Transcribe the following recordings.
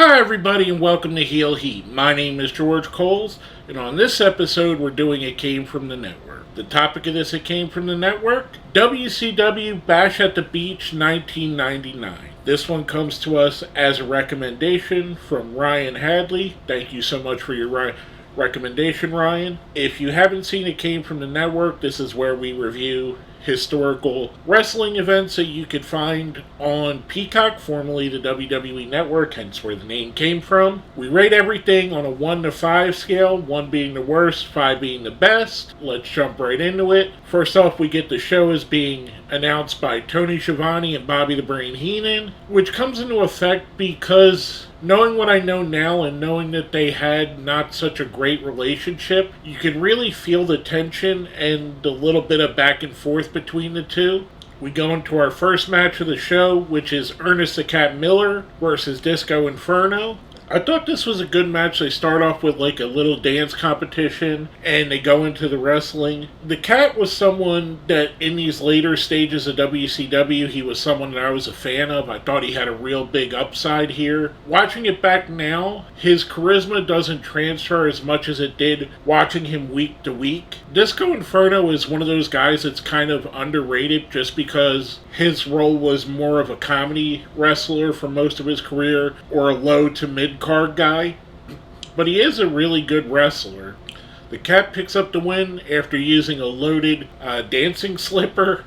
Hi, everybody, and welcome to Heel Heat. My name is George Coles, and on this episode, we're doing It Came From the Network. The topic of this It Came From the Network, WCW Bash at the Beach 1999. This one comes to us as a recommendation from Ryan Hadley. Thank you so much for your recommendation, Ryan. If you haven't seen It Came From the Network, this is where we review historical wrestling events that you could find on Peacock, formerly the WWE Network, hence where the name came from. We rate everything on a 1 to 5 scale, 1 being the worst, 5 being the best. Let's jump right into it. First off, we get the show as being announced by Tony Schiavone and Bobby the Brain Heenan, which comes into effect because knowing what I know now and knowing that they had not such a great relationship, you can really feel the tension and the little bit of back and forth between the two. We go into our first match of the show, which is Ernest the Cat Miller versus Disco Inferno. I thought this was a good match. They start off with like a little dance competition and they go into the wrestling. The Cat was someone that in these later stages of WCW, he was someone that I was a fan of. I thought he had a real big upside here. Watching it back now, his charisma doesn't transfer as much as it did watching him week to week. Disco Inferno is one of those guys that's kind of underrated just because his role was more of a comedy wrestler for most of his career or a low to mid card guy, but he is a really good wrestler. The Cat picks up the win after using a loaded dancing slipper.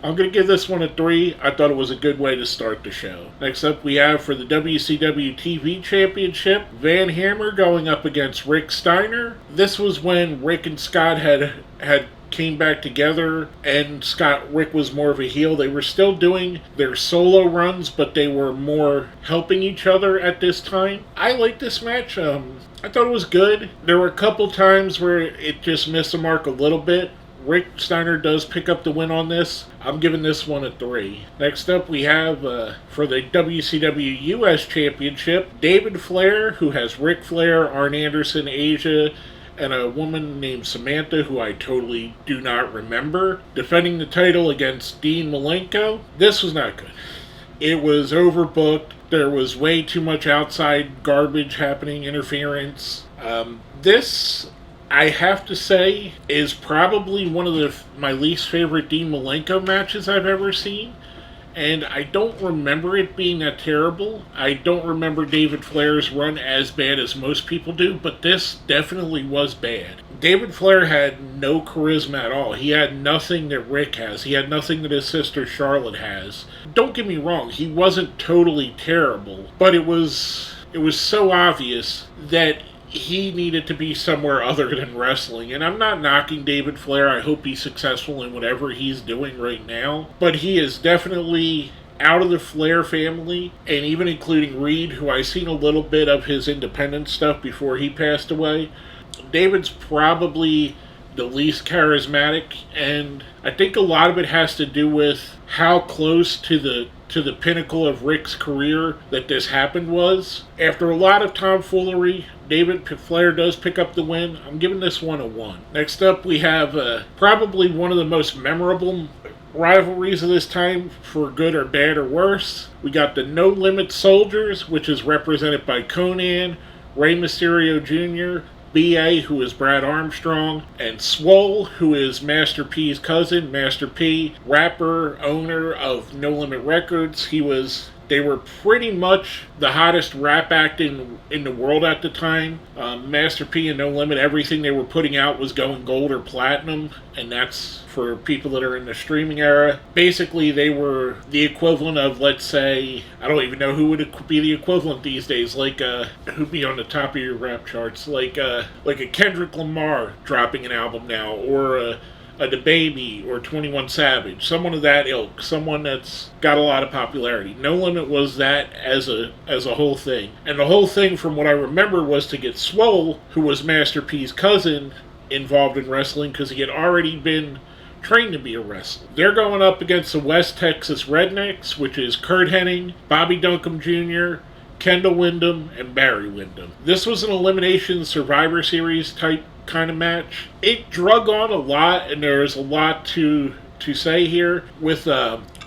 I'm going to give this one a 3. I thought it was a good way to start the show. Next up we have for the WCW TV Championship, Van Hammer going up against Rick Steiner. This was when Rick and Scott had came back together, and Rick was more of a heel. They were still doing their solo runs, but they were more helping each other at this time. I liked this match. I thought it was good. There were a couple times where it just missed the mark a little bit. Rick Steiner does pick up the win on this. I'm giving this one a 3. Next up we have, for the WCW US Championship, David Flair, who has Ric Flair, Arn Anderson, Asia, and a woman named Samantha, who I totally do not remember, defending the title against Dean Malenko. This was not good. It was overbooked. There was way too much outside garbage happening, interference. This, I have to say, is probably one of my least favorite Dean Malenko matches I've ever seen. And I don't remember it being that terrible. I don't remember David Flair's run as bad as most people do, but this definitely was bad. David Flair had no charisma at all. He had nothing that Rick has. He had nothing that his sister Charlotte has. Don't get me wrong, he wasn't totally terrible, but it was so obvious that he needed to be somewhere other than wrestling. And I'm not knocking David Flair. I hope he's successful in whatever he's doing right now. But he is definitely out of the Flair family, and even including Reed, who I seen a little bit of his independent stuff before he passed away. David's probably the least charismatic, and I think a lot of it has to do with how close to the pinnacle of Rick's career that this happened was. After a lot of tomfoolery, David Flair does pick up the win. I'm giving this one a 1. Next up, we have probably one of the most memorable rivalries of this time, for good or bad or worse. We got the No Limit Soldiers, which is represented by Conan, Rey Mysterio Jr., B.A., who is Brad Armstrong, and Swole, who is Master P's cousin. Master P, rapper, owner of No Limit Records. They were pretty much the hottest rap act in the world at the time. Master P and No Limit, everything they were putting out was going gold or platinum, and that's for people that are in the streaming era. Basically, they were the equivalent of, let's say, I don't even know who would be the equivalent these days, like who'd be on the top of your rap charts, like a Kendrick Lamar dropping an album now, or a DaBaby or 21 Savage, someone of that ilk, someone that's got a lot of popularity. No Limit was that as a whole thing. And the whole thing, from what I remember, was to get Swole, who was Master P's cousin, involved in wrestling because he had already been trained to be a wrestler. They're going up against the West Texas Rednecks, which is Kurt Hennig, Bobby Duncombe Jr., Kendall Windham, and Barry Windham. This was an elimination Survivor Series type kind of match. It drug on a lot, and there's a lot to say here. With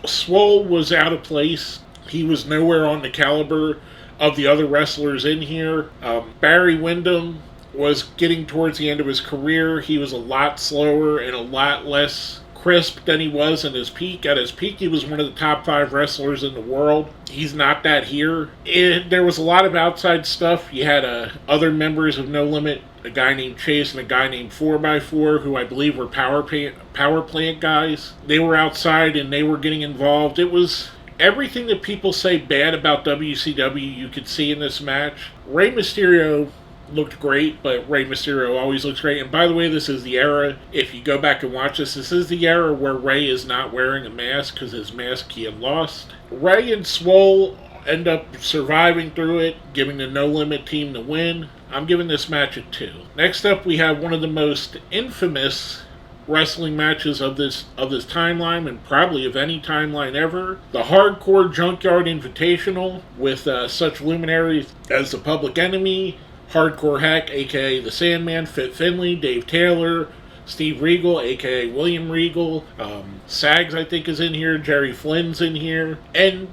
Swole was out of place. He was nowhere on the caliber of the other wrestlers in here. Barry Windham was getting towards the end of his career. He was a lot slower and a lot less crisp than he was in his peak. At his peak, he was one of the top 5 wrestlers in the world. He's not that here. There was a lot of outside stuff. You had other members of No Limit, a guy named Chase and a guy named 4x4, who I believe were power plant guys. They were outside and they were getting involved. It was everything that people say bad about WCW you could see in this match. Rey Mysterio looked great, but Rey Mysterio always looks great. And by the way, this is the era, if you go back and watch this is the era where Rey is not wearing a mask because his mask he had lost. Rey and Swole end up surviving through it, giving the No Limit team the win. I'm giving this match a 2. Next up, we have one of the most infamous wrestling matches of this timeline, and probably of any timeline ever. The Hardcore Junkyard Invitational, with such luminaries as the Public Enemy, Hardcore Hack, aka The Sandman, Fit Finlay, Dave Taylor, Steve Regal, aka William Regal, Sags I think is in here, Jerry Flynn's in here, and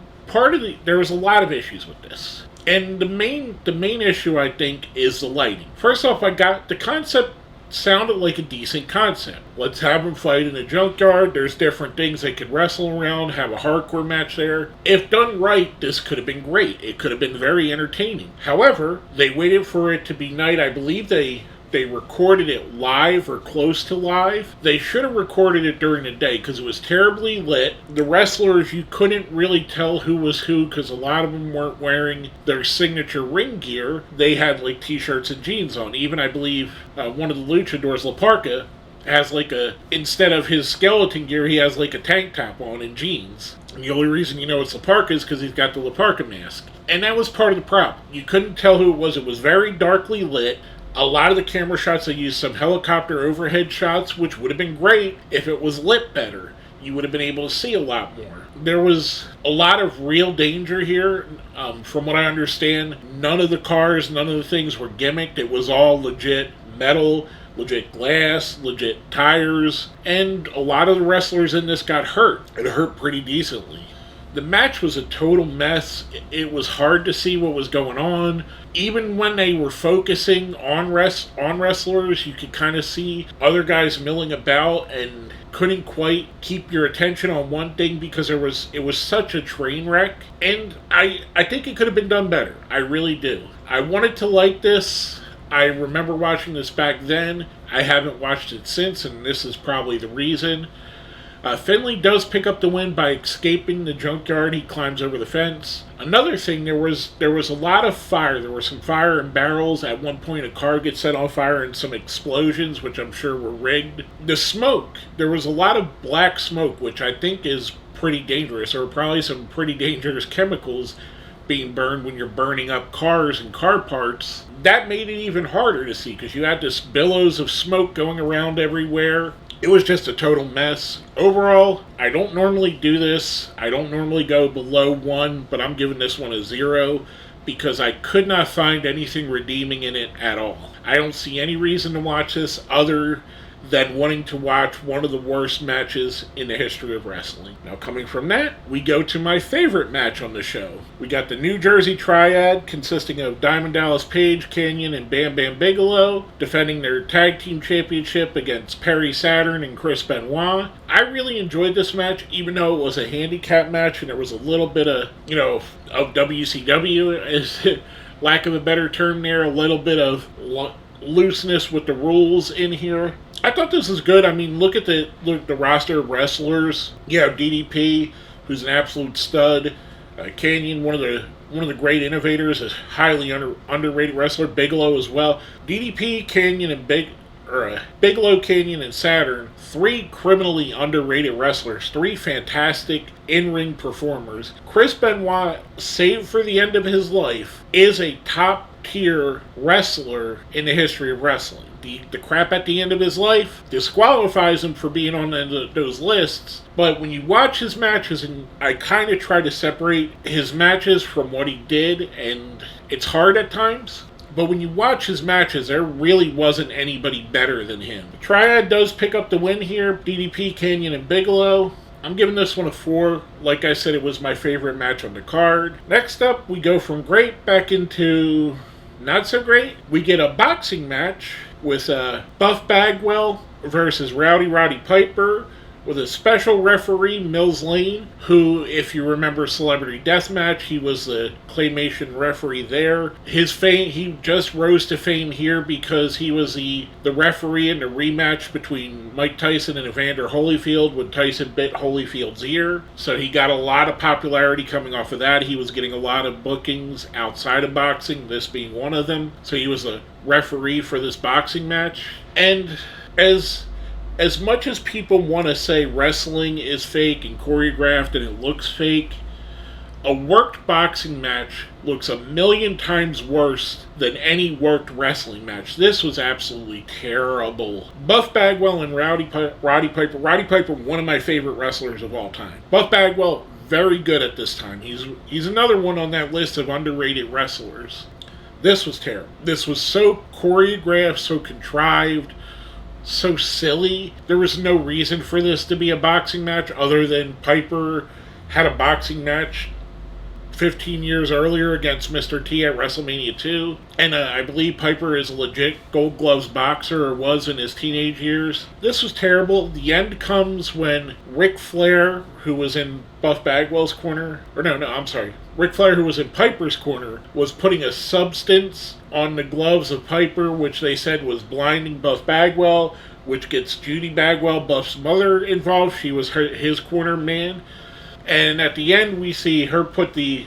there was a lot of issues with this. And the main issue I think is the lighting. First off, the concept sounded like a decent concept. Let's have them fight in a junkyard. There's different things they could wrestle around, have a hardcore match there. If done right, this could have been great. It could have been very entertaining. However, they waited for it to be night. I believe they recorded it live or close to live. They should have recorded it during the day because it was terribly lit. The wrestlers, you couldn't really tell who was who because a lot of them weren't wearing their signature ring gear. They had t-shirts and jeans on. Even I believe one of the luchadors, La Parka, has instead of his skeleton gear, he has a tank top on and jeans. And the only reason you know it's La Parka is because he's got the La Parka mask. And that was part of the problem. You couldn't tell who it was. It was very darkly lit. A lot of the camera shots, they used some helicopter overhead shots, which would have been great if it was lit better. You would have been able to see a lot more. There was a lot of real danger here. From what I understand, none of the cars, none of the things were gimmicked. It was all legit metal, legit glass, legit tires, and a lot of the wrestlers in this got hurt. It hurt pretty decently. The match was a total mess. It was hard to see what was going on. Even when they were focusing on wrestlers, you could kind of see other guys milling about and couldn't quite keep your attention on one thing because it was such a train wreck. And I think it could have been done better. I really do. I wanted to like this. I remember watching this back then. I haven't watched it since, and this is probably the reason. Finlay does pick up the win by escaping the junkyard. He climbs over the fence. Another thing, there was a lot of fire. There was some fire in barrels. At one point, a car gets set on fire and some explosions, which I'm sure were rigged. The smoke, there was a lot of black smoke, which I think is pretty dangerous. There were probably some pretty dangerous chemicals being burned when you're burning up cars and car parts. That made it even harder to see because you had this billows of smoke going around everywhere. It was just a total mess. Overall, I don't normally do this. I don't normally go below 1, but I'm giving this one a 0 because I could not find anything redeeming in it at all. I don't see any reason to watch this other than wanting to watch one of the worst matches in the history of wrestling. Now, coming from that, we go to my favorite match on the show. We got the New Jersey Triad, consisting of Diamond Dallas Page, Kanyon, and Bam Bam Bigelow, defending their tag team championship against Perry Saturn and Chris Benoit. I really enjoyed this match, even though it was a handicap match and there was a little bit of WCW, as lack of a better term there, a little bit of looseness with the rules in here. I thought this was good. I mean, look at the roster of wrestlers. You have DDP, who's an absolute stud. Kanyon, one of the great innovators, a highly underrated wrestler. Bigelow as well. DDP, Kanyon, and Bigelow, Kanyon, and Saturn, 3 criminally underrated wrestlers, 3 fantastic in-ring performers. Chris Benoit, save for the end of his life, is a top-tier wrestler in the history of wrestling. The crap at the end of his life disqualifies him for being on those lists, but when you watch his matches, and I kind of try to separate his matches from what he did, and it's hard at times, but when you watch his matches, there really wasn't anybody better than him. Triad does pick up the win here, DDP, Kanyon, and Bigelow. I'm giving this one a 4. Like I said, it was my favorite match on the card. Next up, we go from great back into not so great. We get a boxing match with Buff Bagwell versus Roddy Piper, with a special referee, Mills Lane, who, if you remember Celebrity Deathmatch, he was the claymation referee there. His fame, he just rose to fame here because he was the referee in the rematch between Mike Tyson and Evander Holyfield when Tyson bit Holyfield's ear. So he got a lot of popularity coming off of that. He was getting a lot of bookings outside of boxing, this being one of them. So he was a referee for this boxing match. And as much as people want to say wrestling is fake and choreographed and it looks fake, a worked boxing match looks a million times worse than any worked wrestling match. This was absolutely terrible. Buff Bagwell and Roddy Piper, one of my favorite wrestlers of all time. Buff Bagwell, very good at this time. He's another one on that list of underrated wrestlers. This was terrible. This was so choreographed, so contrived, so silly. There was no reason for this to be a boxing match other than Piper had a boxing match 15 years earlier against Mr. T at WrestleMania 2. And I believe Piper is a legit Gold Gloves boxer, or was in his teenage years. This was terrible. The end comes when Ric Flair, who was in Buff Bagwell's corner, Ric Flair, who was in Piper's corner, was putting a substance on the gloves of Piper, which they said was blinding Buff Bagwell, which gets Judy Bagwell, Buff's mother, involved. She was his corner man. And at the end, we see her put the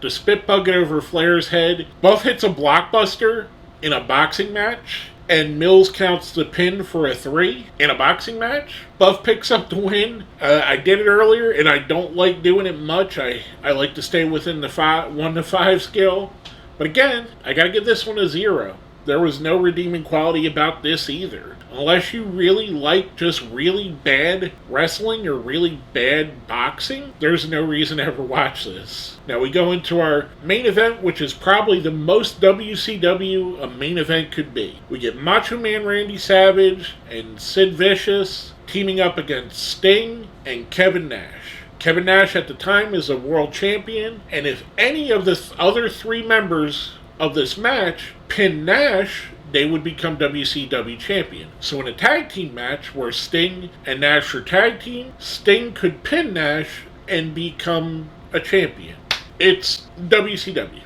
spit bucket over Flair's head. Buff hits a blockbuster in a boxing match, and Mills counts the pin for a 3 in a boxing match. Buff picks up the win. I did it earlier, and I don't like doing it much. I like to stay within the 1 to 5 scale. But again, I gotta give this one a 0. There was no redeeming quality about this either. Unless you really like just really bad wrestling or really bad boxing, there's no reason to ever watch this. Now we go into our main event, which is probably the most WCW a main event could be. We get Macho Man Randy Savage and Sid Vicious teaming up against Sting and Kevin Nash. Kevin Nash at the time is a world champion, and if any of the other 3 members of this match pin Nash, they would become WCW champion. So in a tag team match where Sting and Nash are tag team, Sting could pin Nash and become a champion. It's WCW.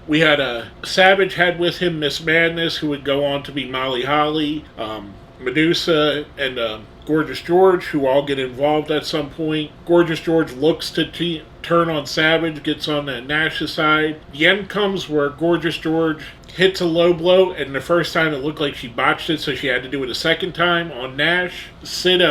We had Savage had with him Miss Madness, who would go on to be Molly Holly, Medusa, and Gorgeous George, who all get involved at some point. Gorgeous George looks to turn on Savage, gets on the Nash's side. The end comes where Gorgeous George hits a low blow, and the first time it looked like she botched it, so she had to do it a second time on Nash. Sid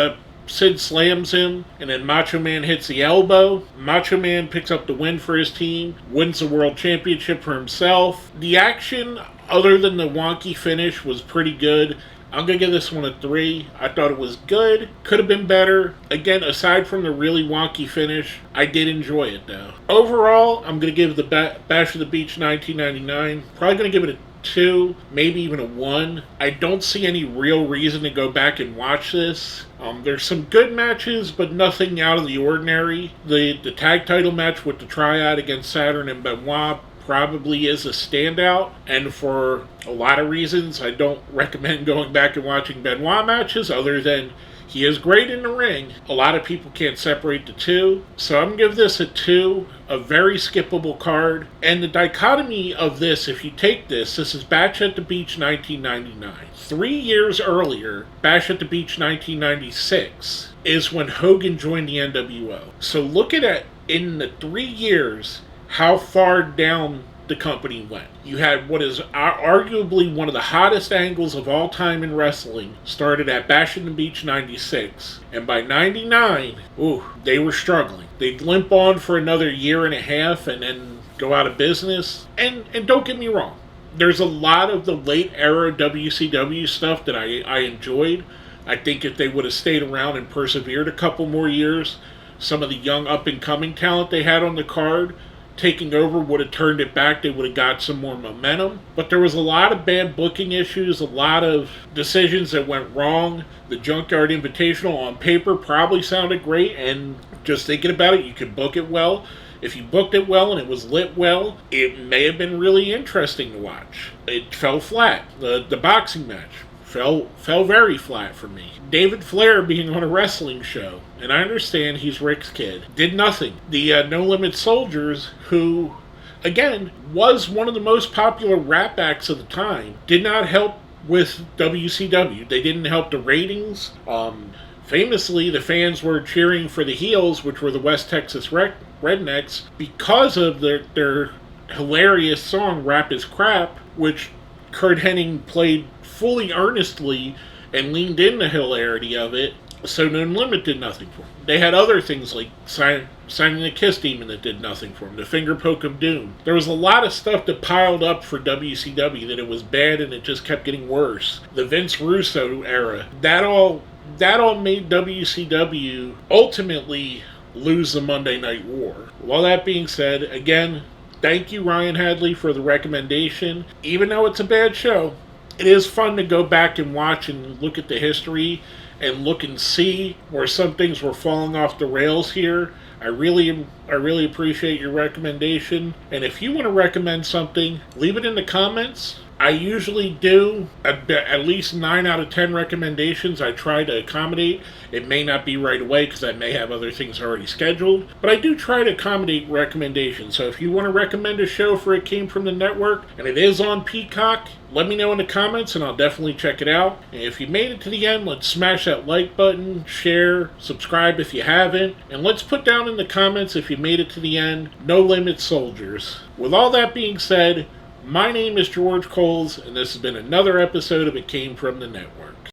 slams him, and then Macho Man hits the elbow. Macho Man picks up the win for his team, wins the World Championship for himself. The action, other than the wonky finish, was pretty good. I'm going to give this one a 3. I thought it was good. Could have been better. Again, aside from the really wonky finish, I did enjoy it though. Overall, I'm going to give the Bash of the Beach 1999, probably going to give it a 2, maybe even a 1. I don't see any real reason to go back and watch this. There's some good matches, but nothing out of the ordinary. The tag title match with the Triad against Saturn and Benoit probably is a standout, and for a lot of reasons, I don't recommend going back and watching Benoit matches, other than he is great in the ring. A lot of people can't separate the two, so I'm going to give this a 2, a very skippable card. And the dichotomy of this, if you take this is Bash at the Beach 1999. 3 years earlier, Bash at the Beach 1996, is when Hogan joined the NWO. So look at it, in the 3 years, how far down the company went. You had what is arguably one of the hottest angles of all time in wrestling, started at Bash at the Beach 96, and by 99, they were struggling. They'd limp on for another year and a half and then go out of business. And don't get me wrong, there's a lot of the late era WCW stuff that I enjoyed. I think if they would have stayed around and persevered a couple more years, some of the young up and coming talent they had on the card taking over would have turned it back. They would have got some more momentum. But there was a lot of bad booking issues, a lot of decisions that went wrong. The Junkyard Invitational on paper probably sounded great, and just thinking about it, you could book it well. If you booked it well and it was lit well, it may have been really interesting to watch. It fell flat. The boxing match fell very flat for me. David Flair being on a wrestling show, and I understand he's Rick's kid, did nothing. The No Limit Soldiers, who, again, was one of the most popular rap acts of the time, did not help with WCW. They didn't help the ratings. Famously, the fans were cheering for the heels, which were the West Texas Rednecks, because of their hilarious song, Rap is Crap, which Kurt Hennig played fully earnestly and leaned in the hilarity of it. So No Limit did nothing for them. They had other things like signing the Kiss Demon that did nothing for them. The Finger Poke of Doom. There was a lot of stuff that piled up for WCW that it was bad and it just kept getting worse. The Vince Russo era. That all made WCW ultimately lose the Monday Night War. With all that being said, again, thank you, Ryan Hadley, for the recommendation. Even though it's a bad show, it is fun to go back and watch and look at the history and look and see where some things were falling off the rails here. I really appreciate your recommendation. And if you want to recommend something, leave it in the comments. I usually do at least 9 out of 10 recommendations I try to accommodate. It may not be right away because I may have other things already scheduled, but I do try to accommodate recommendations. So if you want to recommend a show for It Came From the Network, and it is on Peacock, let me know in the comments and I'll definitely check it out. And if you made it to the end, let's smash that like button, share, subscribe if you haven't, and let's put down in the comments if you made it to the end, No Limit Soldiers. With all that being said, my name is George Coles, and this has been another episode of It Came From the Network.